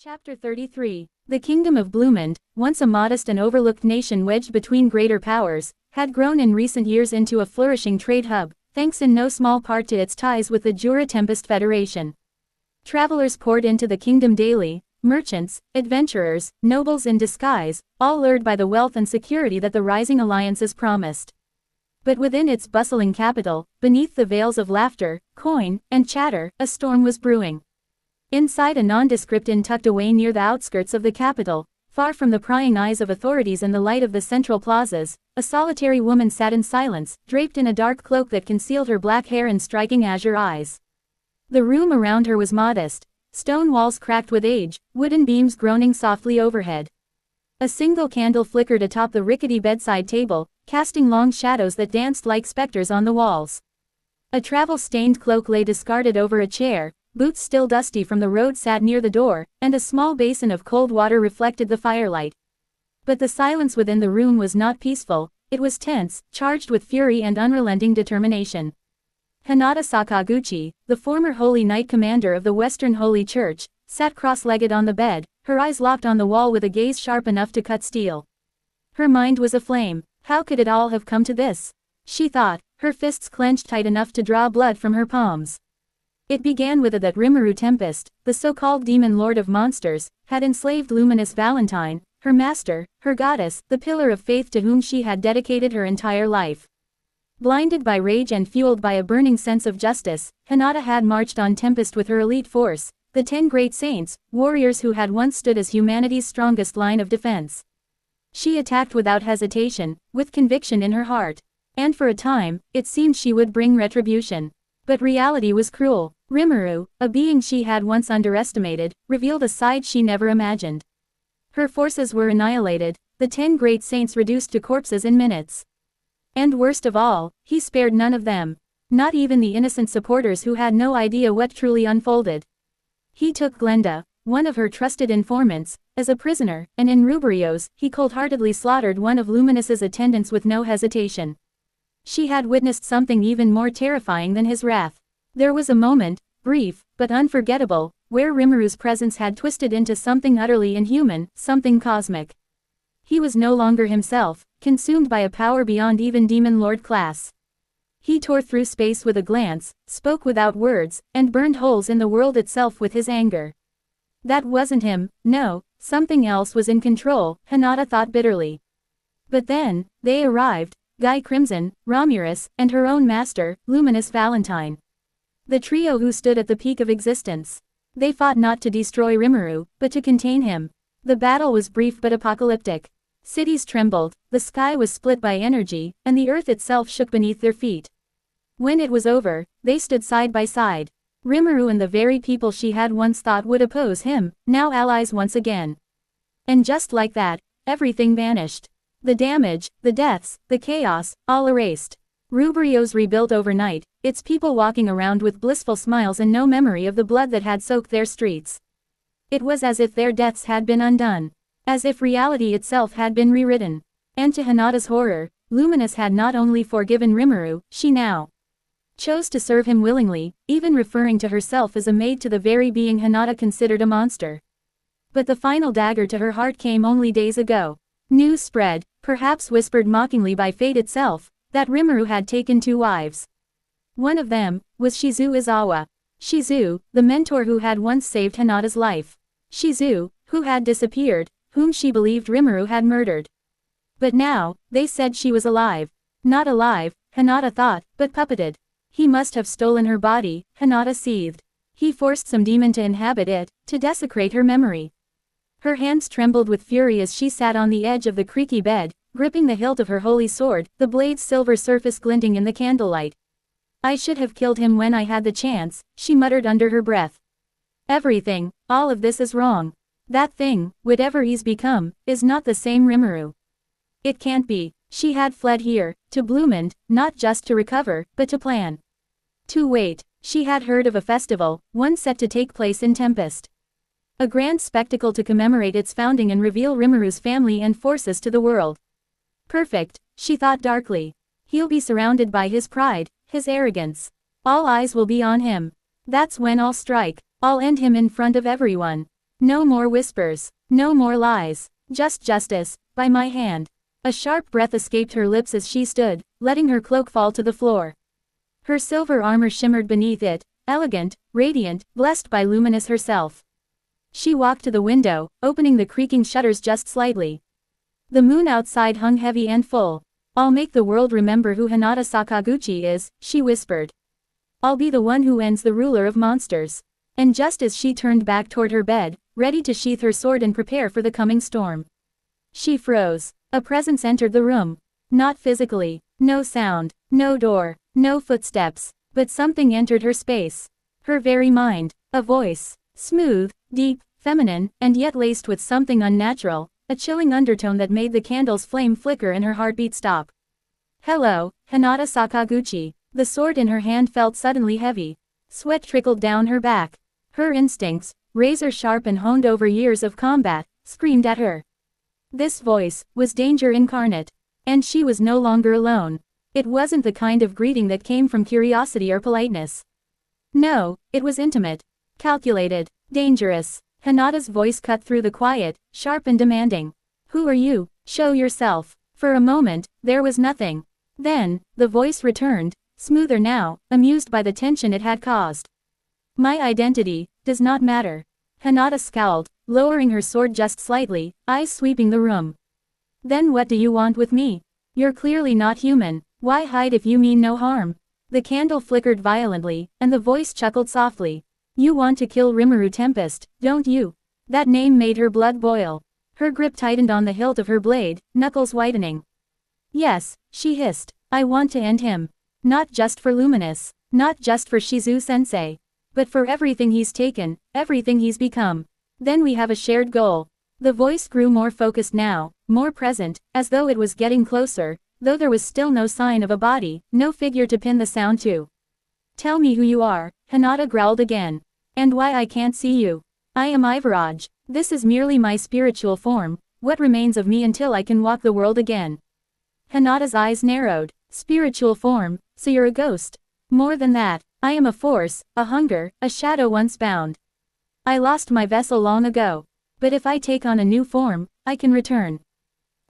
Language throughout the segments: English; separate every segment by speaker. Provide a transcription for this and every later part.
Speaker 1: Chapter 33. The Kingdom of Bloomend, once a modest and overlooked nation wedged between greater powers, had grown in recent years into a flourishing trade hub, thanks in no small part to its ties with the Jura Tempest Federation. Travelers poured into the kingdom daily, merchants, adventurers, nobles in disguise, all lured by the wealth and security that the rising alliances promised. But within its bustling capital, beneath the veils of laughter, coin, and chatter, a storm was brewing. Inside a nondescript inn tucked away near the outskirts of the capital, far from the prying eyes of authorities and the light of the central plazas, a solitary woman sat in silence, draped in a dark cloak that concealed her black hair and striking azure eyes. The room around her was modest, stone walls cracked with age, wooden beams groaning softly overhead. A single candle flickered atop the rickety bedside table, casting long shadows that danced like specters on the walls. A travel-stained cloak lay discarded over a chair, boots still dusty from the road sat near the door, and a small basin of cold water reflected the firelight. But the silence within the room was not peaceful, it was tense, charged with fury and unrelenting determination. Hinata Sakaguchi, the former Holy Knight commander of the Western Holy Church, sat cross-legged on the bed, her eyes locked on the wall with a gaze sharp enough to cut steel. Her mind was aflame. How could it all have come to this? She thought, her fists clenched tight enough to draw blood from her palms. It began with that Rimuru Tempest, the so-called demon lord of monsters, had enslaved luminous Valentine, her master, her goddess, the pillar of faith to whom she had dedicated her entire life. Blinded by rage and fueled by a burning sense of justice, Hinata had marched on Tempest with her elite force, the 10 great saints, warriors who had once stood as humanity's strongest line of defense. She attacked without hesitation, with conviction in her heart. And for a time, it seemed she would bring retribution. But reality was cruel. Rimuru, a being she had once underestimated, revealed a side she never imagined. Her forces were annihilated, the 10 great saints reduced to corpses in minutes. And worst of all, he spared none of them. Not even the innocent supporters who had no idea what truly unfolded. He took Glenda, one of her trusted informants, as a prisoner, and in Rubrios, he cold-heartedly slaughtered one of Luminous's attendants with no hesitation. She had witnessed something even more terrifying than his wrath. There was a moment, brief, but unforgettable, where Rimuru's presence had twisted into something utterly inhuman, something cosmic. He was no longer himself, consumed by a power beyond even demon lord class. He tore through space with a glance, spoke without words, and burned holes in the world itself with his anger. That wasn't him, no, something else was in control, Hinata thought bitterly. But then, they arrived, Guy Crimson, Romulus, and her own master, Luminous Valentine. The trio who stood at the peak of existence. They fought not to destroy Rimuru, but to contain him. The battle was brief but apocalyptic. Cities trembled, the sky was split by energy, and the earth itself shook beneath their feet. When it was over, they stood side by side. Rimuru and the very people she had once thought would oppose him, now allies once again. And just like that, everything vanished. The damage, the deaths, the chaos, all erased. Rubrios rebuilt overnight, its people walking around with blissful smiles and no memory of the blood that had soaked their streets. It was as if their deaths had been undone. As if reality itself had been rewritten. And to Hinata's horror, Luminous had not only forgiven Rimuru, she now chose to serve him willingly, even referring to herself as a maid to the very being Hinata considered a monster. But the final dagger to her heart came only days ago. News spread, perhaps whispered mockingly by fate itself, that Rimuru had taken 2 wives. One of them was Shizu Izawa. Shizu, the mentor who had once saved Hinata's life. Shizu, who had disappeared, whom she believed Rimuru had murdered. But now, they said she was alive. Not alive, Hinata thought, but puppeted. He must have stolen her body, Hinata seethed. He forced some demon to inhabit it, to desecrate her memory. Her hands trembled with fury as she sat on the edge of the creaky bed, gripping the hilt of her holy sword, the blade's silver surface glinting in the candlelight. I should have killed him when I had the chance, she muttered under her breath. Everything, all of this is wrong. That thing, whatever he's become, is not the same Rimuru. It can't be. She had fled here, to Bloomend, not just to recover, but to plan. To wait. She had heard of a festival, one set to take place in Tempest. A grand spectacle to commemorate its founding and reveal Rimuru's family and forces to the world. Perfect, she thought darkly. He'll be surrounded by his pride, his arrogance. All eyes will be on him. That's when I'll strike. I'll end him in front of everyone. No more whispers. No more lies. Just justice, by my hand. A sharp breath escaped her lips as she stood, letting her cloak fall to the floor. Her silver armor shimmered beneath it, elegant, radiant, blessed by Luminous herself. She walked to the window, opening the creaking shutters just slightly. The moon outside hung heavy and full. "I'll make the world remember who Hinata Sakaguchi is," she whispered. "I'll be the one who ends the ruler of monsters." And just as she turned back toward her bed, ready to sheath her sword and prepare for the coming storm, she froze. A presence entered the room. Not physically. No sound. No door. No footsteps. But something entered her space. Her very mind. A voice. Smooth, deep, feminine, and yet laced with something unnatural, a chilling undertone that made the candle's flame flicker and her heartbeat stop. "Hello, Hinata Sakaguchi." The sword in her hand felt suddenly heavy. Sweat trickled down her back. Her instincts, razor sharp and honed over years of combat, screamed at her. This voice was danger incarnate. And she was no longer alone. It wasn't the kind of greeting that came from curiosity or politeness. No, it was intimate. Calculated. Dangerous. Hinata's voice cut through the quiet, sharp and demanding. "Who are you? Show yourself." For a moment, there was nothing. Then, the voice returned, smoother now, amused by the tension it had caused. "My identity does not matter." Hinata scowled, lowering her sword just slightly, eyes sweeping the room. "Then what do you want with me? You're clearly not human. Why hide if you mean no harm?" The candle flickered violently, and the voice chuckled softly. "You want to kill Rimuru Tempest, don't you?" That name made her blood boil. Her grip tightened on the hilt of her blade, knuckles whitening. "Yes," she hissed. "I want to end him. Not just for Luminous. Not just for Shizu-sensei. But for everything he's taken, everything he's become. Then we have a shared goal." The voice grew more focused now, more present, as though it was getting closer, though there was still no sign of a body, no figure to pin the sound to. "Tell me who you are," Hinata growled again. "And why I can't see you. I am Ivaraj. This is merely my spiritual form, what remains of me until I can walk the world again." Hinata's eyes narrowed. "Spiritual form, so you're a ghost." "More than that, I am a force, a hunger, a shadow once bound. I lost my vessel long ago. But if I take on a new form, I can return.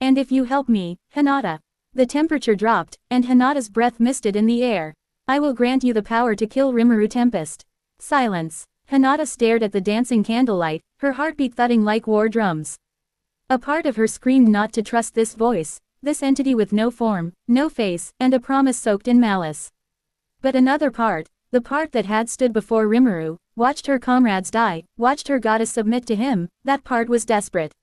Speaker 1: And if you help me, Hinata." The temperature dropped, and Hinata's breath misted in the air. "I will grant you the power to kill Rimuru Tempest." Silence. Hinata stared at the dancing candlelight, her heartbeat thudding like war drums. A part of her screamed not to trust this voice, this entity with no form, no face, and a promise soaked in malice. But another part, the part that had stood before Rimuru, watched her comrades die, watched her goddess submit to him, that part was desperate.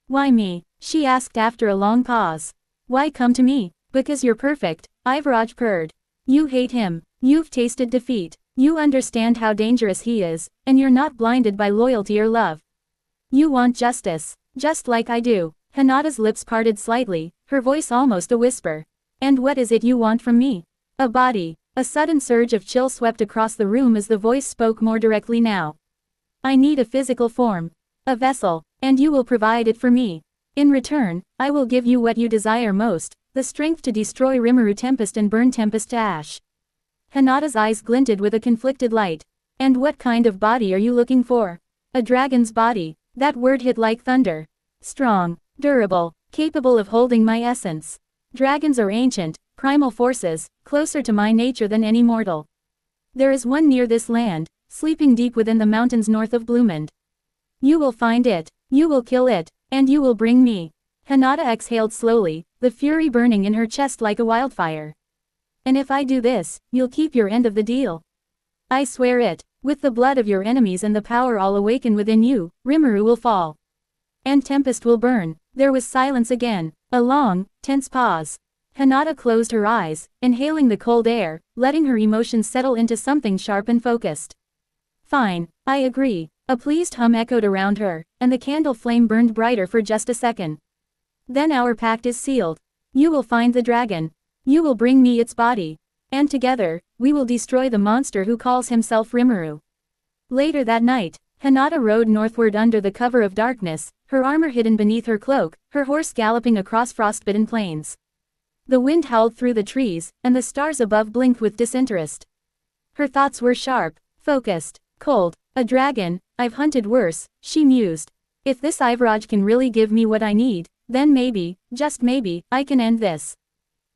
Speaker 1: "Why me?" she asked after a long pause. "Why come to me?" "Because you're perfect," Ivaraj purred. "You hate him. You've tasted defeat. You understand how dangerous he is, and you're not blinded by loyalty or love. You want justice, just like I do." Hinata's lips parted slightly, her voice almost a whisper. "And what is it you want from me?" "A body." A sudden surge of chill swept across the room as the voice spoke more directly now. "I need a physical form. A vessel, and you will provide it for me. In return, I will give you what you desire most, the strength to destroy Rimuru Tempest and burn Tempest to ash." Hinata's eyes glinted with a conflicted light. "And what kind of body are you looking for?" "A dragon's body." That word hit like thunder. "Strong, durable, capable of holding my essence. Dragons are ancient, primal forces, closer to my nature than any mortal. There is one near this land, sleeping deep within the mountains north of Bloomend. You will find it, you will kill it, and you will bring me." Hinata exhaled slowly, the fury burning in her chest like a wildfire. "And if I do this, you'll keep your end of the deal." "I swear it. With the blood of your enemies and the power I'll awaken within you, Rimuru will fall. And Tempest will burn." There was silence again, a long, tense pause. Hinata closed her eyes, inhaling the cold air, letting her emotions settle into something sharp and focused. "Fine, I agree." A pleased hum echoed around her, and the candle flame burned brighter for just a second. "Then our pact is sealed. You will find the dragon. You will bring me its body. And together, we will destroy the monster who calls himself Rimuru." Later that night, Hinata rode northward under the cover of darkness, her armor hidden beneath her cloak, her horse galloping across frostbitten plains. The wind howled through the trees, and the stars above blinked with disinterest. Her thoughts were sharp, focused, cold. A dragon, I've hunted worse, she mused. If this Ivraj can really give me what I need, then maybe, just maybe, I can end this.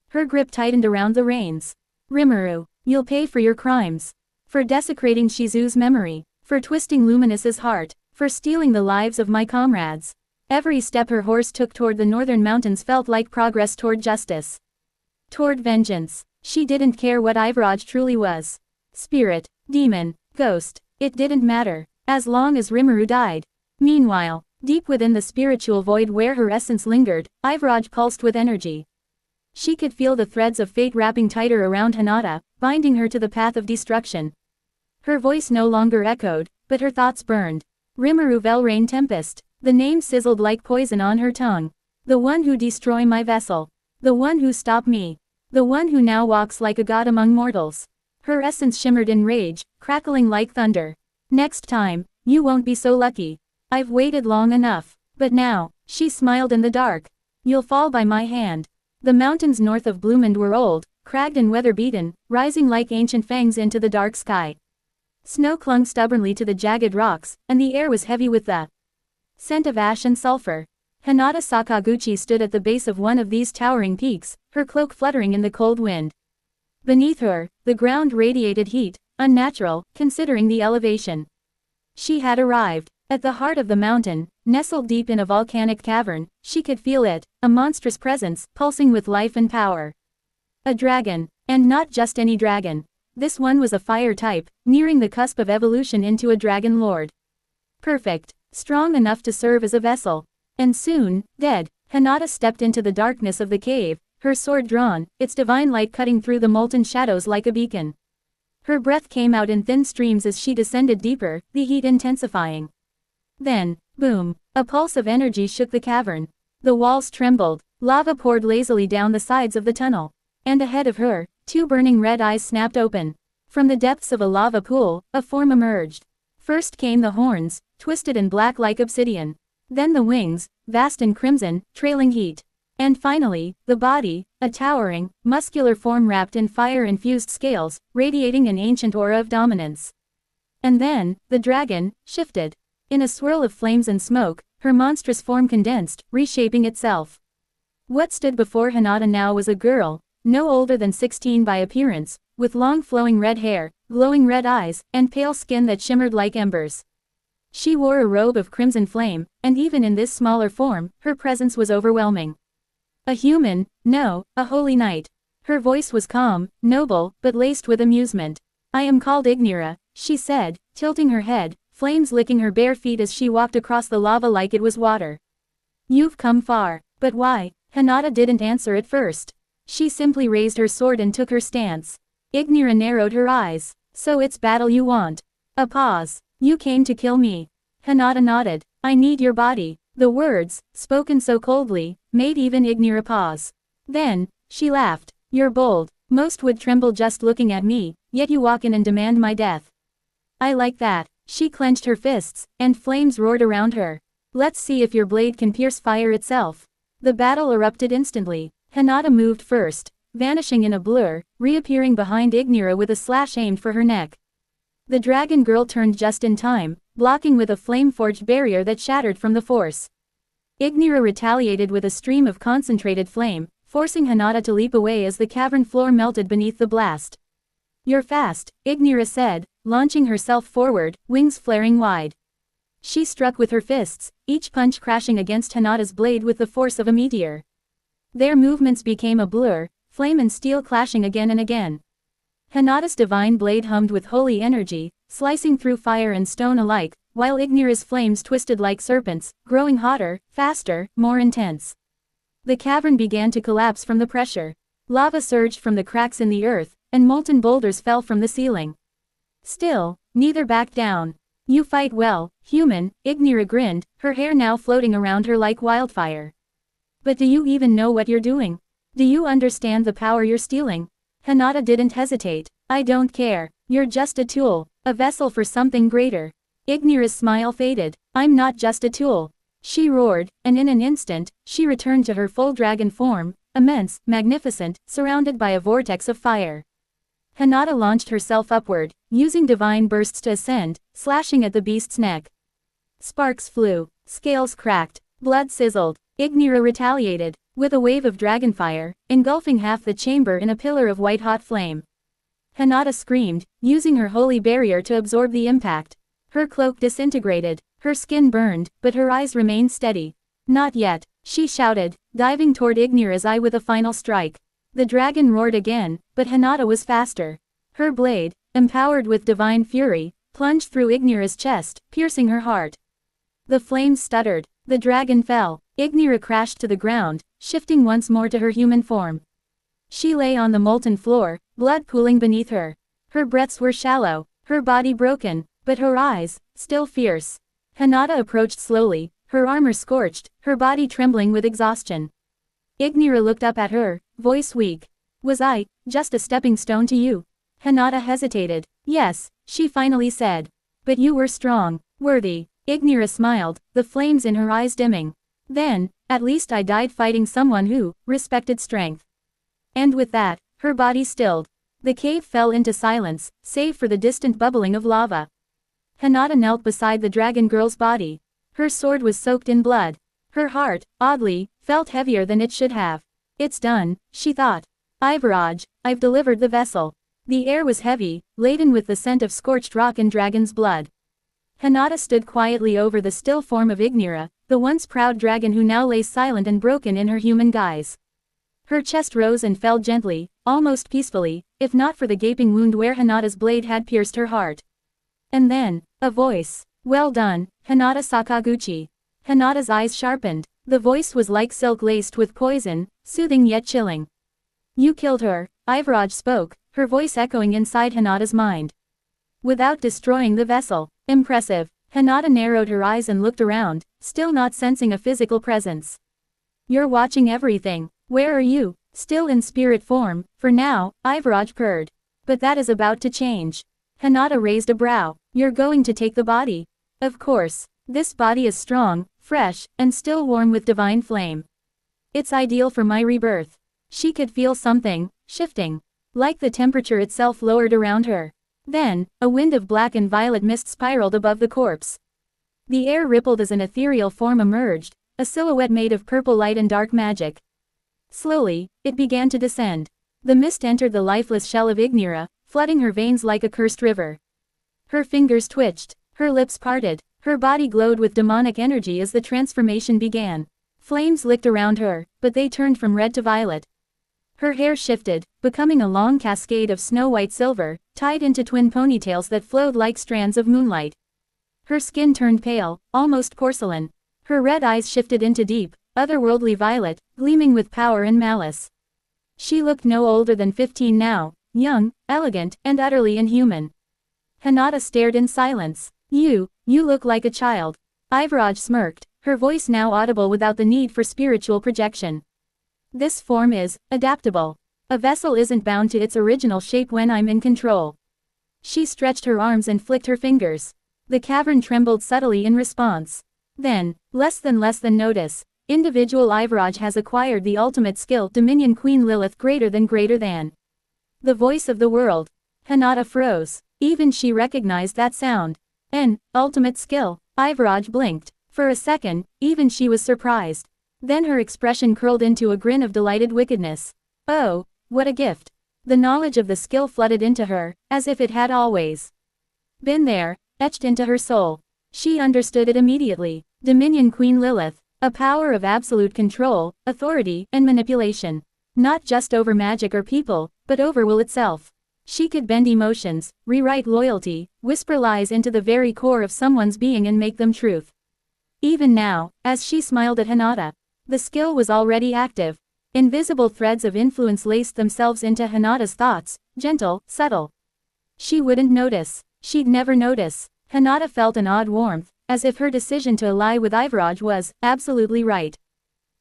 Speaker 1: Her grip tightened around the reins. Rimuru, you'll pay for your crimes. For desecrating Shizu's memory. For twisting Luminous's heart. For stealing the lives of my comrades. Every step her horse took toward the northern mountains felt like progress toward justice. Toward vengeance. She didn't care what Ivraj truly was. Spirit, demon, ghost, it didn't matter, as long as Rimuru died. Meanwhile, deep within the spiritual void where her essence lingered, Ivraj pulsed with energy. She could feel the threads of fate wrapping tighter around Hinata, binding her to the path of destruction. Her voice no longer echoed, but her thoughts burned. Rimuru Velrain Tempest. The name sizzled like poison on her tongue. The one who destroyed my vessel. The one who stopped me. The one who now walks like a god among mortals. Her essence shimmered in rage, crackling like thunder. Next time, you won't be so lucky. I've waited long enough. But now, she smiled in the dark. You'll fall by my hand. The mountains north of Bloomend were old, cragged and weather-beaten, rising like ancient fangs into the dark sky. Snow clung stubbornly to the jagged rocks, and the air was heavy with the scent of ash and sulfur. Hinata Sakaguchi stood at the base of one of these towering peaks, her cloak fluttering in the cold wind. Beneath her, the ground radiated heat, unnatural, considering the elevation. She had arrived. At the heart of the mountain, nestled deep in a volcanic cavern, she could feel it, a monstrous presence, pulsing with life and power. A dragon. And not just any dragon. This one was a fire type, nearing the cusp of evolution into a dragon lord. Perfect. Strong enough to serve as a vessel. And soon, dead, Hinata stepped into the darkness of the cave, her sword drawn, its divine light cutting through the molten shadows like a beacon. Her breath came out in thin streams as she descended deeper, the heat intensifying. Then, boom, a pulse of energy shook the cavern. The walls trembled, lava poured lazily down the sides of the tunnel. And ahead of her, two burning red eyes snapped open. From the depths of a lava pool, a form emerged. First came the horns, twisted and black like obsidian. Then the wings, vast and crimson, trailing heat. And finally, the body, a towering, muscular form wrapped in fire-infused scales, radiating an ancient aura of dominance. And then, the dragon, shifted. In a swirl of flames and smoke, her monstrous form condensed, reshaping itself. What stood before Hinata now was a girl, no older than 16 by appearance, with long flowing red hair, glowing red eyes, and pale skin that shimmered like embers. She wore a robe of crimson flame, and even in this smaller form, her presence was overwhelming. A human, no, a holy knight. Her voice was calm, noble, but laced with amusement. I am called Ignira, she said, tilting her head, flames licking her bare feet as she walked across the lava like it was water. You've come far. But why? Hinata didn't answer at first. She simply raised her sword and took her stance. Ignira narrowed her eyes. So it's battle you want. A pause. You came to kill me. Hinata nodded. I need your body. The words, spoken so coldly, made even Ignira pause. Then, she laughed. You're bold. Most would tremble just looking at me, yet you walk in and demand my death. I like that. She clenched her fists, and flames roared around her. Let's see if your blade can pierce fire itself. The battle erupted instantly. Hinata moved first, vanishing in a blur, reappearing behind Ignira with a slash aimed for her neck. The dragon girl turned just in time, blocking with a flame-forged barrier that shattered from the force. Ignira retaliated with a stream of concentrated flame, forcing Hinata to leap away as the cavern floor melted beneath the blast. You're fast, Ignira said, launching herself forward, wings flaring wide. She struck with her fists, each punch crashing against Hinata's blade with the force of a meteor. Their movements became a blur, flame and steel clashing again and again. Hinata's divine blade hummed with holy energy, slicing through fire and stone alike, while Ignira's flames twisted like serpents, growing hotter, faster, more intense. The cavern began to collapse from the pressure. Lava surged from the cracks in the earth, and molten boulders fell from the ceiling. Still, neither backed down. You fight well, human, Ignira grinned, her hair now floating around her like wildfire. But do you even know what you're doing? Do you understand the power you're stealing? Hinata didn't hesitate. I don't care. You're just a tool, a vessel for something greater. Ignira's smile faded. I'm not just a tool. She roared, and in an instant, she returned to her full dragon form, immense, magnificent, surrounded by a vortex of fire. Hinata launched herself upward, using divine bursts to ascend, slashing at the beast's neck. Sparks flew, scales cracked, blood sizzled. Ignira retaliated, with a wave of dragonfire, engulfing half the chamber in a pillar of white-hot flame. Hinata screamed, using her holy barrier to absorb the impact. Her cloak disintegrated, her skin burned, but her eyes remained steady. Not yet, she shouted, diving toward Ignira's eye with a final strike. The dragon roared again, but Hinata was faster. Her blade, empowered with divine fury, plunged through Ignira's chest, piercing her heart. The flames stuttered, the dragon fell. Ignira crashed to the ground, shifting once more to her human form. She lay on the molten floor, blood pooling beneath her. Her breaths were shallow, her body broken, but her eyes, still fierce. Hinata approached slowly, her armor scorched, her body trembling with exhaustion. Ignira looked up at her, voice weak. Was I, just a stepping stone to you? Hinata hesitated. Yes, she finally said. But you were strong, worthy. Ignira smiled, the flames in her eyes dimming. Then, at least I died fighting someone who respected strength. And with that, her body stilled. The cave fell into silence, save for the distant bubbling of lava. Hinata knelt beside the dragon girl's body. Her sword was soaked in blood. Her heart, oddly, felt heavier than it should have. It's done, she thought. Ivaraj, I've delivered the vessel. The air was heavy, laden with the scent of scorched rock and dragon's blood. Hinata stood quietly over the still form of Ignira, the once proud dragon who now lay silent and broken in her human guise. Her chest rose and fell gently, almost peacefully, if not for the gaping wound where Hinata's blade had pierced her heart. And then, a voice. Well done, Hinata Sakaguchi. Hinata's eyes sharpened. The voice was like silk laced with poison, soothing yet chilling. You killed her, Ivaraj spoke, her voice echoing inside Hinata's mind. Without destroying the vessel. Impressive. Hinata narrowed her eyes and looked around, still not sensing a physical presence. You're watching everything. Where are you? Still in spirit form, for now, Ivaraj purred. But that is about to change. Hinata raised a brow. You're going to take the body. Of course. This body is strong, fresh, and still warm with divine flame. It's ideal for my rebirth. She could feel something, shifting. Like the temperature itself lowered around her. Then, a wind of black and violet mist spiraled above the corpse. The air rippled as an ethereal form emerged, a silhouette made of purple light and dark magic. Slowly, it began to descend. The mist entered the lifeless shell of Ignira, flooding her veins like a cursed river. Her fingers twitched, her lips parted, her body glowed with demonic energy as the transformation began. Flames licked around her, but they turned from red to violet. Her hair shifted, becoming a long cascade of snow-white silver, tied into twin ponytails that flowed like strands of moonlight. Her skin turned pale, almost porcelain. Her red eyes shifted into deep, otherworldly violet, gleaming with power and malice. She looked no older than 15 now, young, elegant, and utterly inhuman. Hinata stared in silence. You look like a child. Ivaraj smirked, her voice now audible without the need for spiritual projection. This form is adaptable. A vessel isn't bound to its original shape when I'm in control. She stretched her arms and flicked her fingers. The cavern trembled subtly in response. Then, less than notice, individual Ivaraj has acquired the ultimate skill, Dominion Queen Lilith greater than. The voice of the world. Hinata froze. Even she recognized that sound. An ultimate skill. Ivaraj blinked. For a second, even she was surprised. Then her expression curled into a grin of delighted wickedness. Oh, what a gift. The knowledge of the skill flooded into her, as if it had always been there, etched into her soul. She understood it immediately. Dominion Queen Lilith. A power of absolute control, authority, and manipulation. Not just over magic or people, but over will itself. She could bend emotions, rewrite loyalty, whisper lies into the very core of someone's being and make them truth. Even now, as she smiled at Hinata, the skill was already active. Invisible threads of influence laced themselves into Hinata's thoughts, gentle, subtle. She wouldn't notice. She'd never notice. Hinata felt an odd warmth, as if her decision to ally with Ivaraj was absolutely right.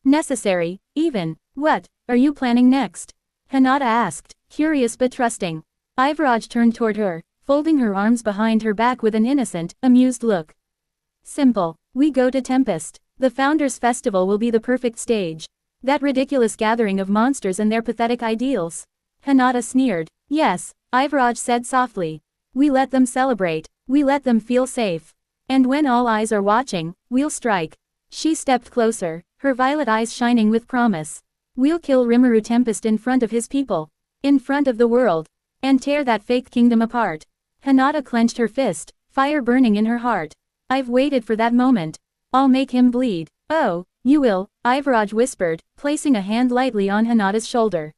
Speaker 1: Necessary, even. What are you planning next? Hinata asked, curious but trusting. Ivaraj turned toward her, folding her arms behind her back with an innocent, amused look. Simple. We go to Tempest. The Founders' Festival will be the perfect stage. That ridiculous gathering of monsters and their pathetic ideals. Hinata sneered. Yes, Ivaraj said softly. We let them celebrate. We let them feel safe. And when all eyes are watching, we'll strike. She stepped closer, her violet eyes shining with promise. We'll kill Rimuru Tempest in front of his people. In front of the world. And tear that fake kingdom apart. Hinata clenched her fist, fire burning in her heart. I've waited for that moment. I'll make him bleed. Oh, you will, Ivaraj whispered, placing a hand lightly on Hinata's shoulder.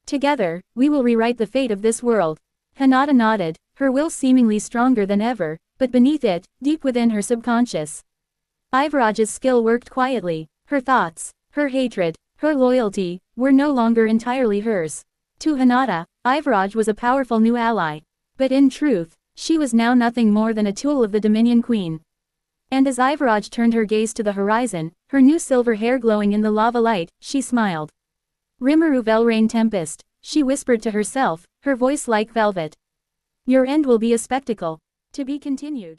Speaker 1: Together, we will rewrite the fate of this world. Hinata nodded, her will seemingly stronger than ever, but beneath it, deep within her subconscious. Ivaraj's skill worked quietly. Her thoughts, her hatred, her loyalty, were no longer entirely hers. To Hinata, Ivaraj was a powerful new ally. But in truth, she was now nothing more than a tool of the Dominion Queen. And as Ivaraj turned her gaze to the horizon, her new silver hair glowing in the lava light, she smiled. Rimuru Velrain Tempest, she whispered to herself, her voice like velvet. Your end will be a spectacle. To be continued.